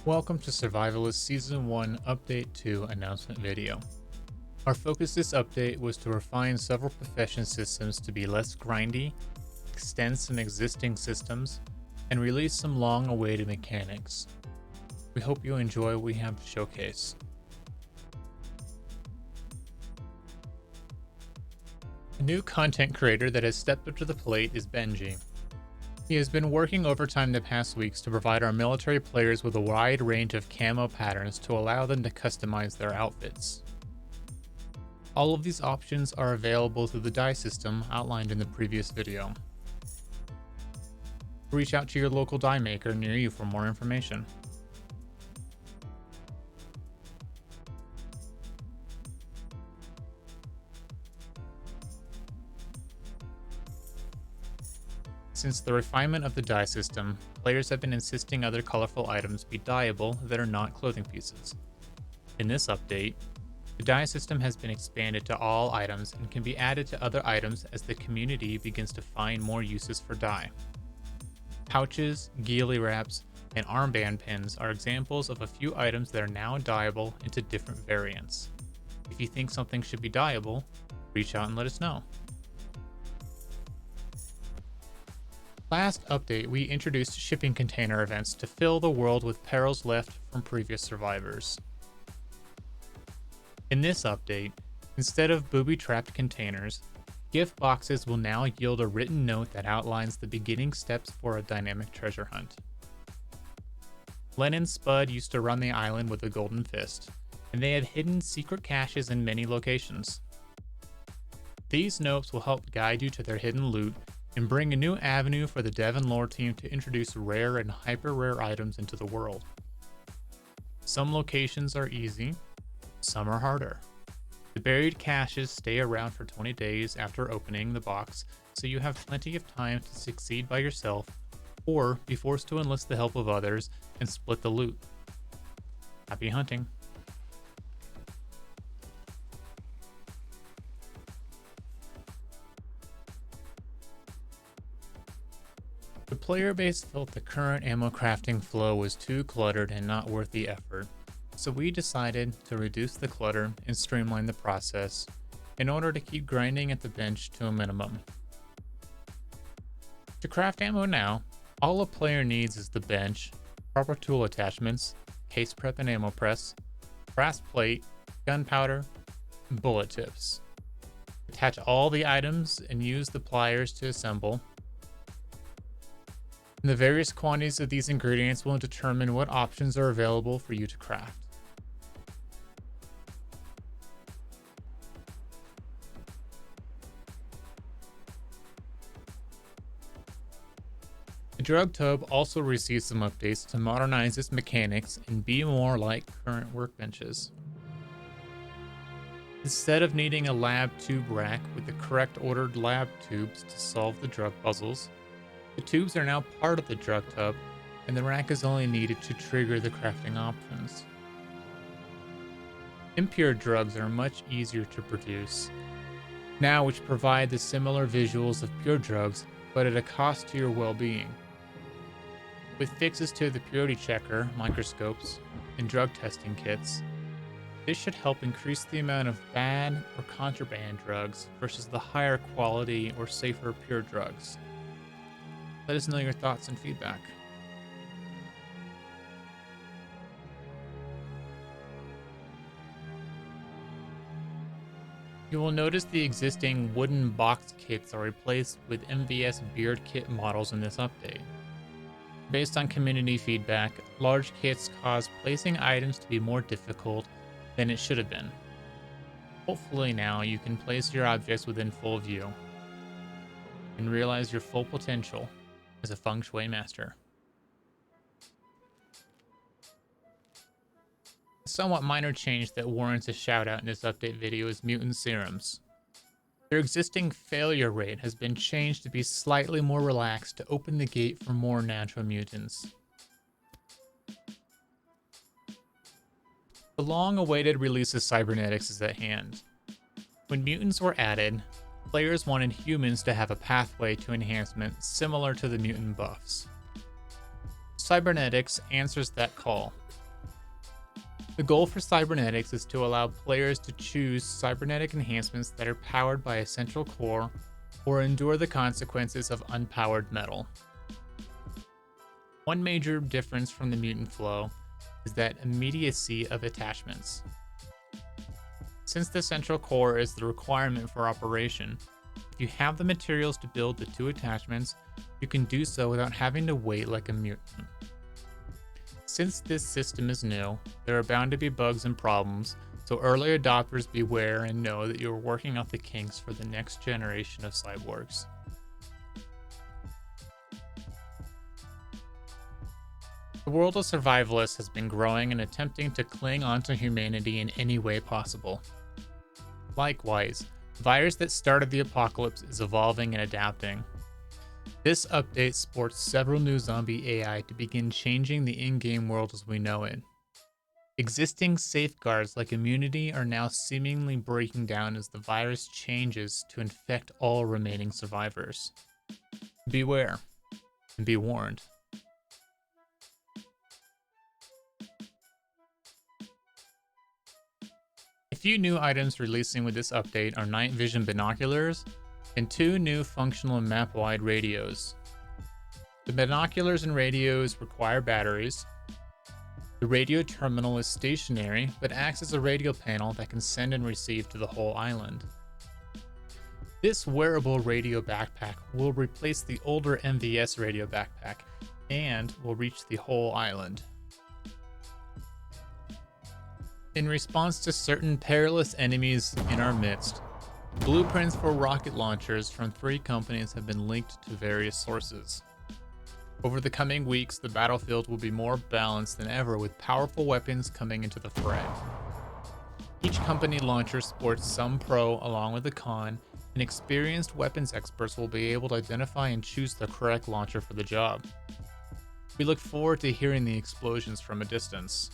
Welcome to Survivalists Season 1 Update 2 announcement video. Our focus this update was to refine several profession systems to be less grindy, extend some existing systems, and release some long-awaited mechanics. We hope you enjoy what we have to showcase. A new content creator that has stepped up to the plate is Benji. He has been working overtime the past weeks to provide our military players with a wide range of camo patterns to allow them to customize their outfits. All of these options are available through the dye system outlined in the previous video. Reach out to your local dye maker near you for more information. Since the refinement of the dye system, players have been insisting other colorful items be dyeable that are not clothing pieces. In this update, the dye system has been expanded to all items and can be added to other items as the community begins to find more uses for dye. Pouches, ghillie wraps, and armband pins are examples of a few items that are now dyeable into different variants. If you think something should be dyeable, reach out and let us know. Last update, we introduced shipping container events to fill the world with perils left from previous survivors. In this update, instead of booby-trapped containers, gift boxes will now yield a written note that outlines the beginning steps for a dynamic treasure hunt. Len and Spud used to run the island with a golden fist, and they have hidden secret caches in many locations. These notes will help guide you to their hidden loot and bring a new avenue for the Dev and Lore team to introduce rare and hyper-rare items into the world. Some locations are easy, some are harder. The buried caches stay around for 20 days after opening the box, so you have plenty of time to succeed by yourself or be forced to enlist the help of others and split the loot. Happy hunting! The player base felt the current ammo crafting flow was too cluttered and not worth the effort, so we decided to reduce the clutter and streamline the process in order to keep grinding at the bench to a minimum. To craft ammo now, all a player needs is the bench, proper tool attachments, case prep and ammo press, brass plate, gunpowder, and bullet tips. Attach all the items and use the pliers to assemble. And the various quantities of these ingredients will determine what options are available for you to craft. The drug tub also received some updates to modernize its mechanics and be more like current workbenches. Instead of needing a lab tube rack with the correct ordered lab tubes to solve the drug puzzles, the tubes are now part of the drug tub, and the rack is only needed to trigger the crafting options. Impure drugs are much easier to produce now, which provide the similar visuals of pure drugs, but at a cost to your well-being. With fixes to the purity checker, microscopes, and drug testing kits, this should help increase the amount of bad or contraband drugs versus the higher quality or safer pure drugs. Let us know your thoughts and feedback. You will notice the existing wooden box kits are replaced with MVS beard kit models in this update. Based on community feedback, large kits cause placing items to be more difficult than it should have been. Hopefully now you can place your objects within full view and realize your full potential as a feng shui master. A somewhat minor change that warrants a shout out in this update video is mutant serums. Their existing failure rate has been changed to be slightly more relaxed to open the gate for more natural mutants. The long-awaited release of cybernetics is at hand. When mutants were added, players wanted humans to have a pathway to enhancement similar to the mutant buffs. Cybernetics answers that call. The goal for cybernetics is to allow players to choose cybernetic enhancements that are powered by a central core or endure the consequences of unpowered metal. One major difference from the mutant flow is that immediacy of attachments. Since the central core is the requirement for operation, if you have the materials to build the two attachments, you can do so without having to wait like a mutant. Since this system is new, there are bound to be bugs and problems, so early adopters beware and know that you are working out the kinks for the next generation of cyborgs. The world of Survivalists has been growing and attempting to cling onto humanity in any way possible. Likewise, the virus that started the apocalypse is evolving and adapting. This update sports several new zombie AI to begin changing the in-game world as we know it. Existing safeguards like immunity are now seemingly breaking down as the virus changes to infect all remaining survivors. Beware, and be warned. A few new items releasing with this update are night vision binoculars and two new functional map-wide radios. The binoculars and radios require batteries. The radio terminal is stationary, but acts as a radio panel that can send and receive to the whole island. This wearable radio backpack will replace the older MVS radio backpack and will reach the whole island. In response to certain perilous enemies in our midst, blueprints for rocket launchers from 3 companies have been linked to various sources. Over the coming weeks, the battlefield will be more balanced than ever with powerful weapons coming into the fray. Each company launcher sports some pro along with a con, and experienced weapons experts will be able to identify and choose the correct launcher for the job. We look forward to hearing the explosions from a distance.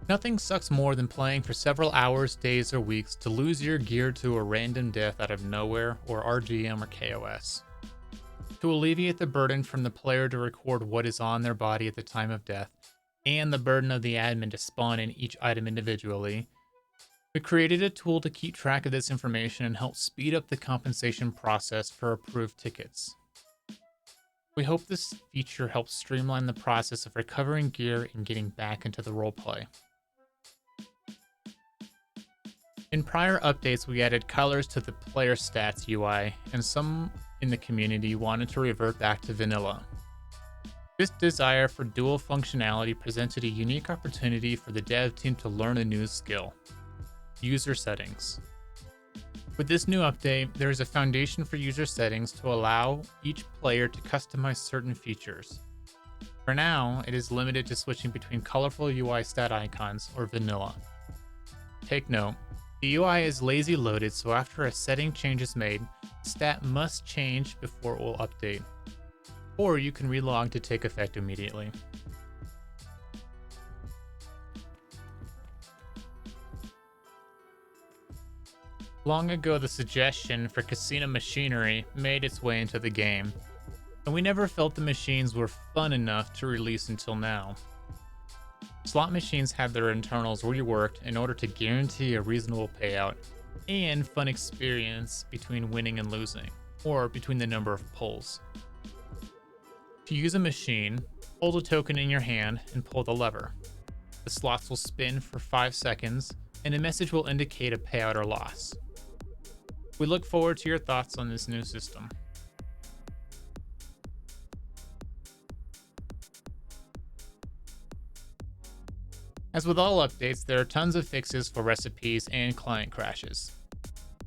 Nothing sucks more than playing for several hours, days, or weeks to lose your gear to a random death out of nowhere or RGM or KOS. To alleviate the burden from the player to record what is on their body at the time of death, and the burden of the admin to spawn in each item individually, we created a tool to keep track of this information and help speed up the compensation process for approved tickets. We hope this feature helps streamline the process of recovering gear and getting back into the roleplay. In prior updates, we added colors to the player stats UI, and some in the community wanted to revert back to vanilla. This desire for dual functionality presented a unique opportunity for the dev team to learn a new skill: user settings. With this new update, there is a foundation for user settings to allow each player to customize certain features. For now, it is limited to switching between colorful UI stat icons or vanilla. Take note, the UI is lazy loaded, so after a setting change is made, the stat must change before it will update. Or you can relog to take effect immediately. Long ago, the suggestion for casino machinery made its way into the game, and we never felt the machines were fun enough to release until now. Slot machines had their internals reworked in order to guarantee a reasonable payout and fun experience between winning and losing, or between the number of pulls. To use a machine, hold a token in your hand and pull the lever. The slots will spin for 5 seconds, and a message will indicate a payout or loss. We look forward to your thoughts on this new system. As with all updates, there are tons of fixes for recipes and client crashes.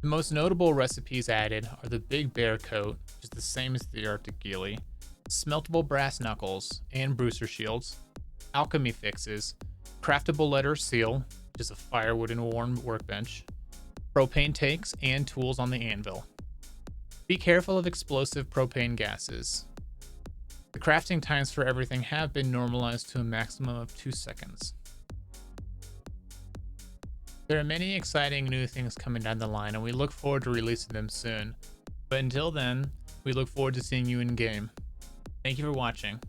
The most notable recipes added are the Big Bear Coat, which is the same as the Arctic Ghillie, smeltable brass knuckles and Brewster shields, alchemy fixes, craftable letter seal, which is a firewood and worn workbench, propane tanks and tools on the anvil. Be careful of explosive propane gases. The crafting times for everything have been normalized to a maximum of 2 seconds. There are many exciting new things coming down the line, and we look forward to releasing them soon. But until then, We look forward to seeing you in game. Thank you for watching.